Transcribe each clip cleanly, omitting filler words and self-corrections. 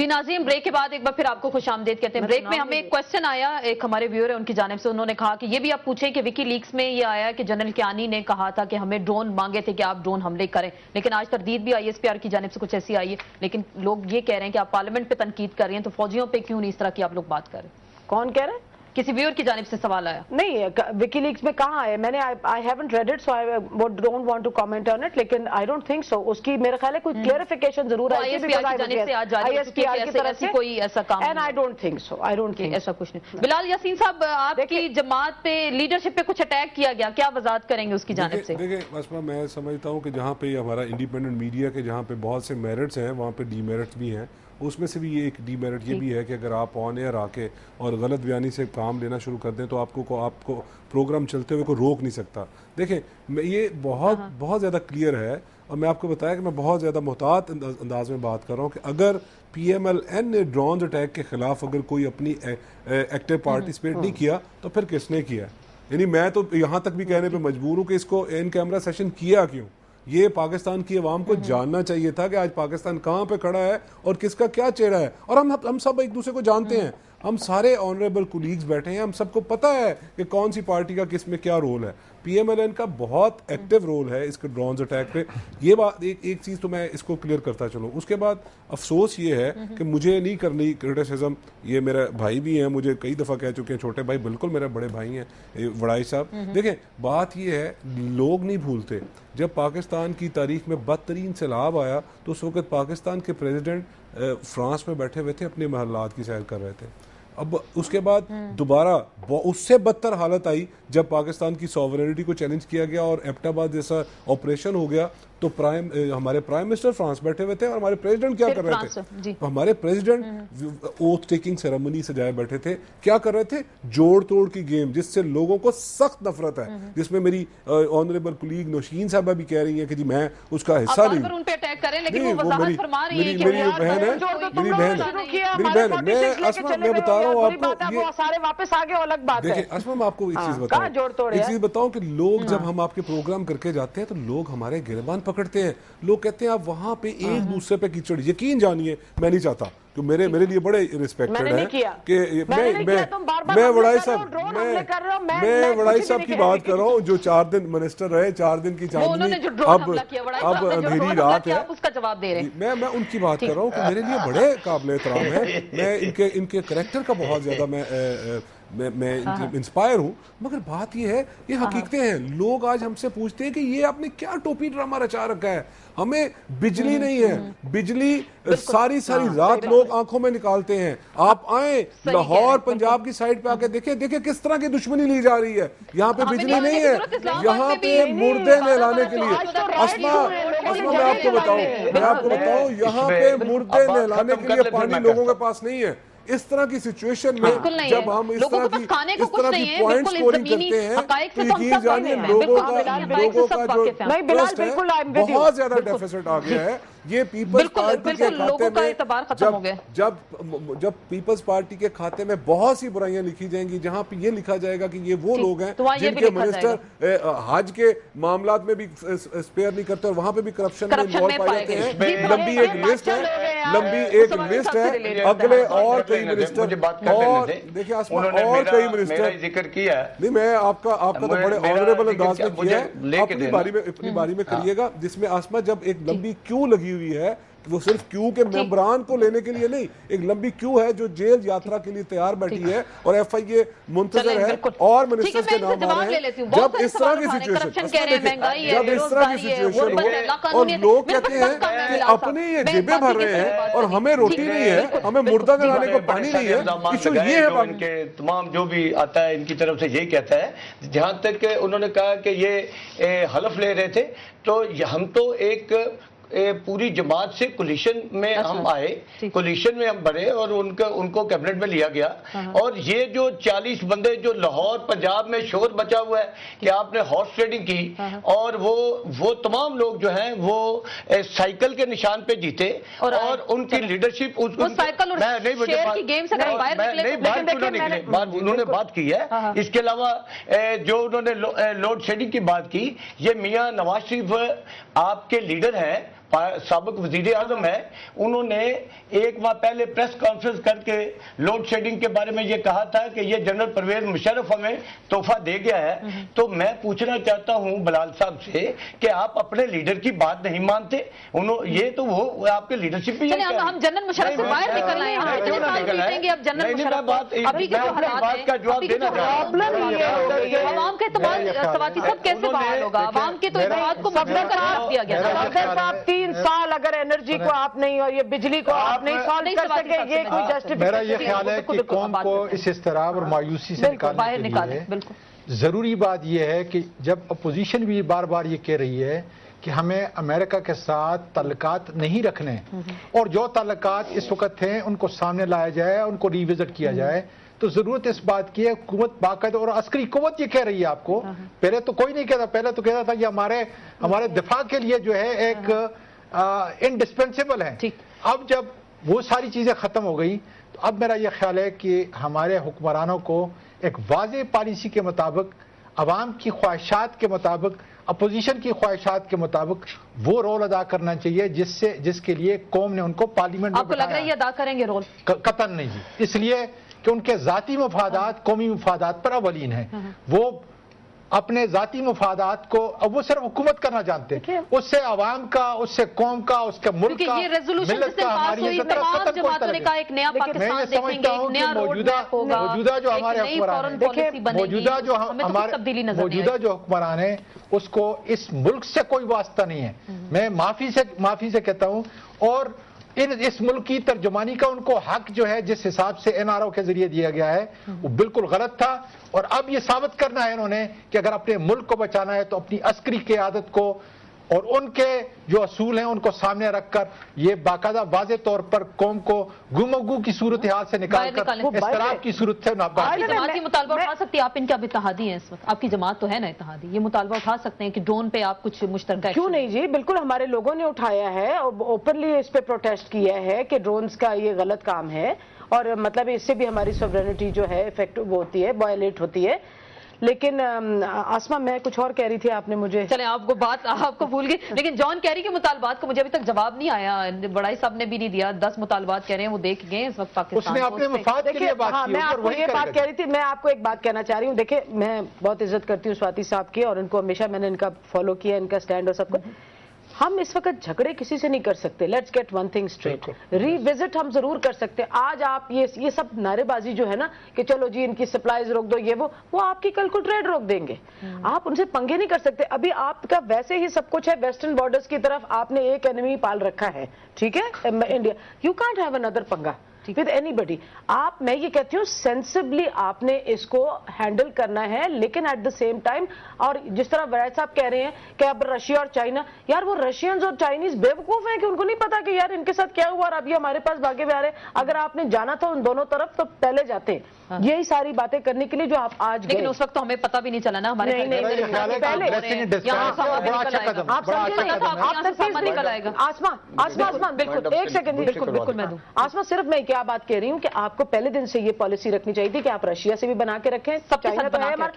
جی ناظرین، بریک کے بعد ایک بار پھر آپ کو خوش آمدید کہتے ہیں۔ بریک میں ہمیں ایک کویسچن آیا، ایک ہمارے ویور ہے ان کی جانب سے، انہوں نے کہا کہ یہ بھی آپ پوچھیں کہ وکی لیکس میں یہ آیا کہ جنرل کیانی نے کہا تھا کہ ہمیں ڈرون مانگے تھے کہ آپ ڈرون حملے کریں، لیکن آج تردید بھی ISPR کی جانب سے کچھ ایسی آئی ہے، لیکن لوگ یہ کہہ رہے ہیں کہ آپ پارلیمنٹ پہ تنقید کر رہے ہیں تو فوجیوں پہ کیوں نہیں اس طرح کی آپ لوگ بات کر رہے ہیں؟ کون کہہ رہے ہیں؟ کسی ویور کی جانب سے سوال آیا نہیں، وکی لیکس میں کہاں ہے؟ میں نے I haven't read it so I don't want to comment on it، لیکن I don't think so۔ اس کی میرے خیال ہے کوئی کلیریفیکیشن ضرور آئی ISPR کی جانب سے آج جاری ہو چکی ہے کہ ایسی کوئی ایسا کام and I don't think so۔ ایسا کچھ نہیں۔ بلال یاسین صاحب، آپ کی جماعت پہ لیڈرشپ پہ کچھ اٹیک کیا گیا، کیا وضاحت کریں گے اس کی جانب سے؟ دیکھیں اسما، میں سمجھتا ہوں کہ جہاں پہ ہمارا انڈیپینڈنٹ میڈیا کے جہاں پہ بہت سے میرٹس ہیں وہاں پہ ڈی میرٹس بھی ہیں، اس میں سے بھی ایک ڈی میرٹ یہ بھی ہے کہ اگر آپ آن ایئر آ کے اور غلط بیانی سے کام لینا شروع کر دیں تو آپ کو پروگرام چلتے ہوئے کوئی روک نہیں سکتا۔ دیکھیں یہ بہت زیادہ کلیئر ہے، اور میں آپ کو بتایا کہ میں بہت زیادہ محتاط انداز میں بات کر رہا ہوں کہ اگر PMLN نے ڈرونز اٹیک کے خلاف اگر کوئی اپنی ایکٹیو پارٹیسپیٹ نہیں کیا تو پھر کس نے کیا؟ یعنی میں تو یہاں تک بھی کہنے پہ مجبور ہوں کہ اس کو ان کیمرہ سیشن کیا کیوں؟ یہ پاکستان کی عوام کو جاننا چاہیے تھا کہ آج پاکستان کہاں پہ کھڑا ہے اور کس کا کیا چہرہ ہے، اور ہم سب ایک دوسرے کو جانتے ہیں، ہم سارے آنریبل کولیگز بیٹھے ہیں، ہم سب کو پتہ ہے کہ کون سی پارٹی کا کس میں کیا رول ہے۔ PMLN کا بہت ایکٹیو رول ہے اس کے ڈرونز اٹیک پہ، یہ بات ایک چیز تو میں اس کو کلیئر کرتا چلوں۔ اس کے بعد افسوس یہ ہے کہ مجھے نہیں کرنی کرٹیسزم، یہ میرے بھائی بھی ہیں، مجھے کئی دفعہ کہہ چکے ہیں، چھوٹے بھائی بالکل میرے بڑے بھائی ہیں وڑائی صاحب۔ دیکھیں بات یہ ہے، لوگ نہیں بھولتے جب پاکستان کی تاریخ میں بدترین سیلاب آیا تو اس وقت پاکستان کے پریزیڈنٹ فرانس میں بیٹھے ہوئے تھے، اپنے محلات کی سیر کر رہے تھے۔ اب اس کے بعد دوبارہ اس سے بدتر حالت آئی جب پاکستان کی سوورنٹی کو چیلنج کیا گیا اور ایبٹ آباد جیسا آپریشن ہو گیا تو ہمارے پرائم منسٹر فرانس بیٹھے ہوئے تھے اور ہمارے پریزیڈنٹ کیا کر رہے تھے؟ ہمارے پریزیڈنٹ اوتھ ٹیکنگ سیریمنی سجائے بیٹھے تھے، کیا کر رہے تھے؟ جوڑ توڑ کی گیم، جس سے لوگوں کو سخت نفرت ہے، جس میں میری آنریبل کولیگ نوشین صاحبہ بھی کہہ رہی ہیں کہ جی میں اس کا حصہ نہیں ہوں۔ میری بہن ہے، میں بتا رہا ہوں آپ کو، سارے واپس آگے الگ بات ہے۔ دیکھیں اسما، میں آپ کو ایک چیز بتاؤں کہ لوگ جب ہم آپ کے پروگرام کر کے جاتے ہیں تو لوگ ہمارے گریبان پکڑتے ہیں، لوگ کہتے ہیں آپ وہاں پہ ایک دوسرے پہ کیچڑ، یقین جانیے میں نہیں چاہتا کہ میرے لیے بڑے ریسپیکٹڈ ہیں کہ میں وڑائی صاحب کی بات کر رہا ہوں جو 4 دن منسٹر رہے، 4 دن کی چاندنی، اب اندھیری رات ہے، میں ان کی بات کر رہا ہوں کہ میرے لیے بڑے قابل احترام ہے، میں ان کے کریکٹر کا بہت زیادہ میں انسپائر ہوں، مگر بات یہ ہے، یہ حقیقتیں ہیں۔ لوگ آج ہم سے پوچھتے ہیں کہ یہ آپ نے کیا ٹوپی ڈرامہ رچا رکھا ہے؟ ہمیں بجلی نہیں ہے، بجلی ساری رات لوگ آنکھوں میں نکالتے ہیں۔ آپ آئیں لاہور پنجاب کی سائڈ پہ آ کے دیکھیں کس طرح کی دشمنی لی جا رہی ہے۔ یہاں پہ بجلی نہیں ہے، یہاں پہ مردے نہلانے کے لیے، اسما میں آپ کو بتاؤں یہاں پہ مردے نہلانے کے لیے پانی لوگوں کے پاس نہیں ہے۔ اس طرح کی سچویشن میں جب ہم اس طرح کی پوائنٹ سکورنگ کرتے ہیں تو یقین جانیے لوگوں کا جو ٹرسٹ ہے بہت زیادہ ڈیفیسٹ آ گیا ہے۔ یہ پیپلز پارٹی کے کھاتے میں جب پیپلز پارٹی کے کھاتے میں بہت سی برائیاں لکھی جائیں گی، جہاں پہ یہ لکھا جائے گا کہ یہ وہ لوگ ہیں جن کے منسٹر حج کے معاملات میں بھی اسپیئر نہیں کرتے اور وہاں پہ بھی کرپشن میں انوالو پائے جاتے ہیں، لمبی ایک لسٹ ہے اگلے اور کئی منسٹر اور دیکھیں آسمان اور کئی منسٹر ذکر کیا ہے۔ نہیں، میں آپ کا تو بڑے آنریبل انداز میں کیا ہے، اپنی باری میں کریے گا، جس میں آسما جب ایک لمبی کیو لگی ہوئی ہے، وہ صرف کیو کے ممبران کو لینے کے لیے نہیں، ایک لمبی کیو ہے جو جیل یاترا کے لیے تیار بیٹھی ہے اور FIA منتظر ہے اور منسٹرز کے نام آ رہے ہیں۔ جب اس طرح کی سچویشن ہو اور لوگ کہتے ہیں کہ اپنے یہ جیبیں بھر رہے ہیں اور ہمیں روٹی نہیں ہے، ہمیں مردہ جلانے کو پانی نہیں ہے، ایشو یہ ہے۔ ان کے تمام جو بھی آتا ہے ان کی طرف سے یہی کہتا ہے، جہاں تک انہوں نے کہا کہ یہ حلف لے رہے تھے تو ہم تو ایک پوری جماعت سے کولیشن میں ہم آئے، کولیشن میں ہم بڑھے اور ان کو کیبنٹ میں لیا گیا، اور یہ جو 40 بندے جو لاہور پنجاب میں شور بچا ہوا ہے کہ آپ نے ہارس ٹریڈنگ کی، اور وہ تمام لوگ جو ہیں وہ سائیکل کے نشان پہ جیتے اور ان کی لیڈرشپ انہوں نے بات کی ہے۔ اس کے علاوہ جو انہوں نے لوڈ شیڈنگ کی بات کی، یہ میاں نواز شریف آپ کے لیڈر ہیں، साबिक वजीर आजम है, उन्होंने एक माह पहले प्रेस कॉन्फ्रेंस करके लोड शेडिंग के बारे में ये कहा था कि ये जनरल परवेज मुशर्रफ हमें तोहफा दे गया है। तो मैं पूछना चाहता हूं बलाल साहब से कि आप अपने लीडर की बात नहीं मानते। ये तो वो आपके लीडरशिप भी हम जनरल मुशर्रफ से बाहर निकल आए हैं, कितने साल बीतेंगे अब जनरल मुशर्रफ अभी के जो हालात हैं, का जवाब देना आवाम के सवाती सब कैसे बहाल होगा? आवाम के तो इत्तेहाद को मुद्दा करार दिया गया था। 3 साल अगर एनर्जी को आप नहीं और ये बिजली को आप नहीं सॉल्व कर सके, ये कोई जस्टिफिकेशन? मेरा ये ख्याल है कि कौम को इस इस्तराब और मायूसी से निकालने के लिए जरूरी बात यह है कि जब अपोजिशन भी बार बार ये कह रही है कि हमें अमेरिका के साथ ताल्लुकात नहीं रखने और जो ताल्लुकात इस वक्त हैं उनको सामने लाया जाए, उनको रिविजिट किया जाए, तो जरूरत इस बात की है हुकूमत बाकायदा और अस्करी कुव्वत ये कह रही है आपको। पहले तो कोई नहीं कहता, पहले तो कहता था कि हमारे दिफा के लिए जो है एक इंडिस्पेंसेबल है। अब जब वो सारी चीजें खत्म हो गई तो अब मेरा ये ख्याल है कि हमारे हुक्मरानों को एक वाज़ेह पॉलिसी के मुताबिक, अवाम की ख्वाहिशात के मुताबिक, अपोजिशन की ख्वाहिशात के मुताबिक वो रोल अदा करना चाहिए जिसके लिए कौम ने उनको पार्लियामेंट में आपको लग रहा है ये अदा करेंगे रोल? कतन नहीं जी, इसलिए कि उनके जाती मफादात कौमी मफादात पर अवलीन है। वो अपने जाती मफादात को अब वो सिर्फ हुकूमत करना जानते हैं, उससे आवाम का, उससे कौम का, उसके मुल्क का, ये रेजोल्यूशन जिस दिन पास हुई, तमाम जमातों ने कहा एक नया पाकिस्तान देखेंगे, एक नया रोड मैप होगा, मौजूदा जो हमारे हुक्मरान जो हुक्मरान है उसको इस मुल्क से कोई वास्ता नहीं है। मैं माफी से कहता हूं, और इस मुल्क की तर्जुमानी का उनको हक जो है जिस हिसाब से एनआरओ के जरिए दिया गया है वो बिल्कुल गलत था। और अब ये साबित करना है इन्होंने कि अगर अपने मुल्क को बचाना है तो अपनी अस्करी क़यादत को और उनके जो असूल हैं उनको सामने रखकर ये बाकायदा वाज़े तौर पर कौम को गुमगू की सूरत हाल से निकालकर इस्तिराब की सूरत से जमाती मुतालबा उठा सकती है? आप इनके अब इत्तेहादी हैं इस वक्त, आपकी जमात तो है ना इत्तेहादी, ये मुतालबा उठा सकते हैं कि ड्रोन पे आप कुछ मुश्तरका? क्यों नहीं जी, बिल्कुल हमारे लोगों ने उठाया है और ओपनली इस पे प्रोटेस्ट किया है कि ड्रोन्स का ये गलत काम है और मतलब इससे भी हमारी सॉवरेनिटी जो है इफेक्टिव होती है, वायलेट होती है। लेकिन आसमा मैं कुछ और कह रही थी, आपने मुझे चले आपको भूल गई। लेकिन जॉन कैरी के मुतालबात को मुझे अभी तक जवाब नहीं आया, बड़ाई साहब ने भी नहीं दिया। 10 मुतालबात कह रहे हैं, वो देख गए इस वक्त पाकिस्तान। मैं आपको ये बात कह रही थी, मैं आपको एक बात कहना चाह रही हूँ। देखिए मैं बहुत इज्जत करती हूँ स्वाति साहब की और इनको हमेशा मैंने इनका फॉलो किया, इनका स्टैंड और सब कुछ। हम इस वक्त झगड़े किसी से नहीं कर सकते। Let's get one thing straight, revisit हम जरूर कर सकते हैं। आज आप ये सब नारेबाजी जो है ना कि चलो जी इनकी सप्लाईज रोक दो, ये वो आपकी कल को ट्रेड रोक देंगे। आप उनसे पंगे नहीं कर सकते। अभी आपका वैसे ही सब कुछ है वेस्टर्न बॉर्डर्स की तरफ, आपने एक एनिमी पाल रखा है, ठीक है, India. You can't have another पंगा विद एनीबडी। मैं ये कहती हूँ सेंसिबली आपने इसको हैंडल करना है, लेकिन एट द सेम टाइम, और जिस तरह वैद साहब कह रहे हैं कि अब रशिया और चाइना, यार वो रशियंस और चाइनीज बेवकूफ हैं कि उनको नहीं पता कि यार इनके साथ क्या हुआ और अब ये हमारे पास भागे हुए आ रहे हैं। अगर आपने जाना था उन दोनों तरफ तो पहले जाते। यही सारी बातें करने के लिए जो आप आज, लेकिन उस वक्त तो हमें पता भी नहीं चला ना हमारे निकल आएगा। आसमा बिल्कुल, एक सेकंड, बिल्कुल मैं दूं। आसमा सिर्फ मैं क्या बात कह रही हूँ कि आपको पहले दिन से ये पॉलिसी रखनी चाहिए थी कि आप रशिया से भी बना के रखें, चाइना तो है हमारा,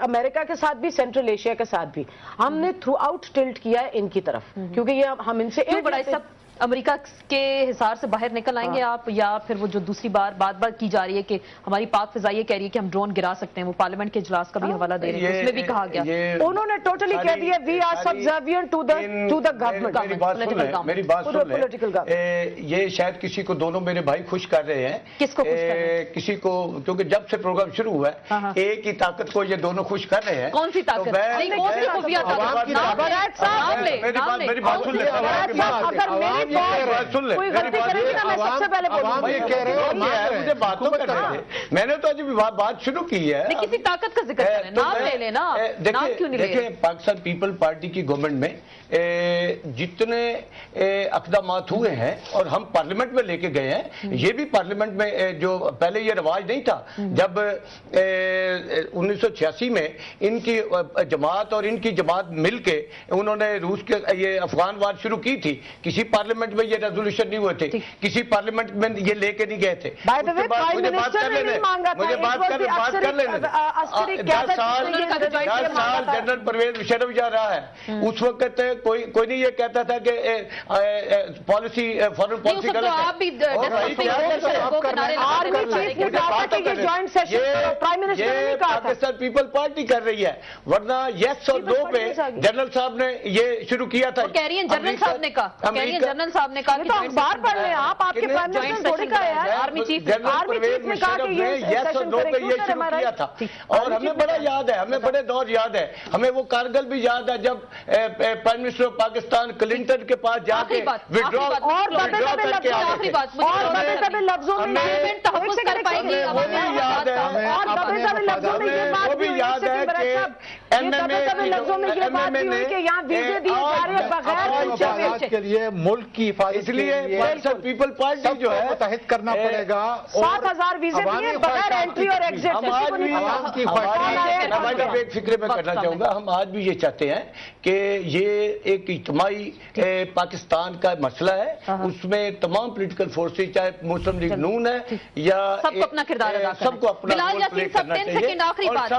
अमेरिका के साथ भी, सेंट्रल एशिया के साथ भी। हमने थ्रू आउट टिल्ट किया है इनकी तरफ, क्योंकि ये हम इनसे एक बड़ा सब अमेरिका के हिसार से बाहर निकल आएंगे आप, या फिर वो जो दूसरी बात की जा रही है कि हमारी पाक फिजा ये कह रही है कि हम ड्रोन गिरा सकते हैं, वो पार्लियामेंट के इजलास का भी हवाला दे रहे हैं, उसमें भी कहा गया, उन्होंने टोटली कह दिया we are subservient to the government. मेरी बात सुन, ये शायद किसी को, दोनों मेरे भाई खुश कर रहे हैं। किसको खुश कर रहे हैं? किसी को, क्योंकि जब से प्रोग्राम शुरू हुआ है एक ही ताकत को ये दोनों खुश कर रहे हैं। कौन सी ताकत? मेरी बात सुन ले, कोई गलती करेगी ना मैं सबसे पहले बोलूंगा। ये कह रहे हो मुझे बात तो करने दे, मैंने तो अभी बात शुरू की है। किसी ताकत का जिक्र करें, नाम ले लेना, नाम क्यों नहीं ले? देखिए पाकिस्तान पीपल पार्टी की गवर्नमेंट में जितने अक़दामात हुए हैं और हम पार्लियामेंट में लेके गए हैं, ये भी पार्लियामेंट में जो पहले ये रिवाज नहीं था, जब 1986 में इनकी जमात और इनकी जमात मिलके उन्होंने रूस के ये अफगान वार शुरू की थी, किसी पार्लियामेंट पार्लियामेंट में ये रेजोल्यूशन नहीं हुए थे, किसी पार्लियामेंट में ये लेके नहीं गए थे। मुझे बात कर लेने, मुझे बात कर लेने। 10 साल जनरल परवेज मुशर्रफ जा रहा है, उस वक्त कोई नहीं ये कहता था कि पॉलिसी फॉरेन पॉलिसी गलत है। पाकिस्तान पीपल पार्टी कर रही है, वरना यस और नो पे जनरल साहब ने ये शुरू किया था। जनरल साहब ने कहा, जनरल साहब ने कहा कि अखबार पढ़ रहे हैं आप, आपके प्राइम मिनिस्टर थोड़ी कहा है, आर्मी चीफ मुशर्रफ ने यस और नो पे ये शुरू किया था। और हमें बड़ा याद है, हमें बड़े दौर याद है, हमें वो कारगिल भी याद है जब prime minister of Pakistan Clinton के पास जाके विड्रॉ करके आए थे। लफ्जों में वो भी याद है कि एमएमए ने के लिए मुल्क की हिफाजत, इसलिए पाकिस्तान पीपल पार्टी जो है मुतहद करना पड़ेगा। 7,000 वीजे दिए बगैर एंट्री और एग्जिट। हम आज भी एक फिक्र में करना चाहूंगा, हम आज भी ये चाहते हैं कि ये एक इज्तिमाई पाकिस्तान का मसला है, उसमें तमाम पॉलिटिकल फोर्सेज, चाहे मुस्लिम लीग नून है या सबको अपना किरदार अदा करना, सबको अपना रोल प्ले करना चाहिए। आखिरी बात,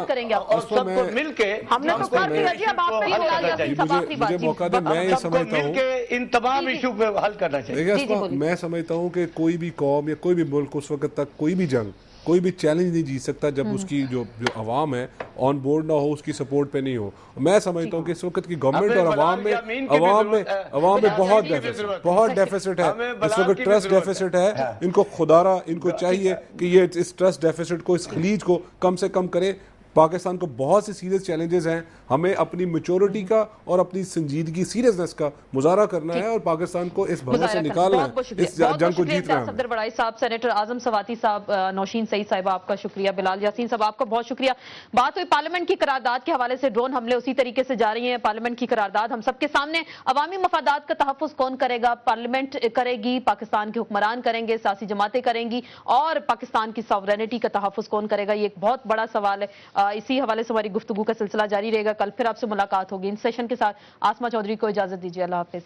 करेंगे और सबको मिलके हमने तो कर दिया जी, अब आप मुझे मौका दे, मैं ये समझता हूँ इन तमाम इशू पे हल करना चाहिए। मैं समझता हूँ कि कोई भी कौम या कोई भी मुल्क उस वक्त तक कोई भी जंग, कोई भी चैलेंज नहीं जीत सकता जब उसकी जो अवाम है ऑन बोर्ड ना हो, उसकी सपोर्ट पे नहीं हो। मैं समझता हूँ कि इस वक्त की गवर्नमेंट और अवाम में बहुत डेफिसिट है, इस वक्त ट्रस्ट डेफिसिट है। इनको खुदारा इनको चाहिए कि ये इस ट्रस्ट डेफिसिट को, इस खलीज को कम से कम करे। पाकिस्तान को बहुत से सीरियस चैलेंजेस हैं, हमें अपनी मैच्योरिटी का और अपनी संजीदगी, सीरियसनेस का मुजाहरा करना है और पाकिस्तान को इस भंवर से निकालना है, इस जंग को जीतना है। सफदर बड़ाई साहब, सेनेटर आजम सवाती साहब, नौशीन सईद साहिब आपका शुक्रिया, बिलाल यासीन साहब आपका बहुत शुक्रिया। बात हुई पार्लियामेंट की करारदाद के हवाले से, ड्रोन हमले उसी तरीके से जा रही हैं। पार्लियामेंट की करारदाद हम सबके सामने, अवामी मफादात का तहफ़्फ़ुज़ कौन करेगा? पार्लियामेंट करेगी, पाकिस्तान के हुक्मरान करेंगे, सियासी जमातें करेंगी, और पाकिस्तान की सॉवरेनिटी का तहफ़्फ़ुज़ कौन करेगा? ये एक बहुत बड़ा सवाल है। इसी हवाले से हमारी गुफ्तगू का सिलसिला जारी रहेगा। कल फिर आपसे मुलाकात होगी इन सेशन के साथ। आसमा चौधरी को इजाजत दीजिए, अल्लाह हाफिज।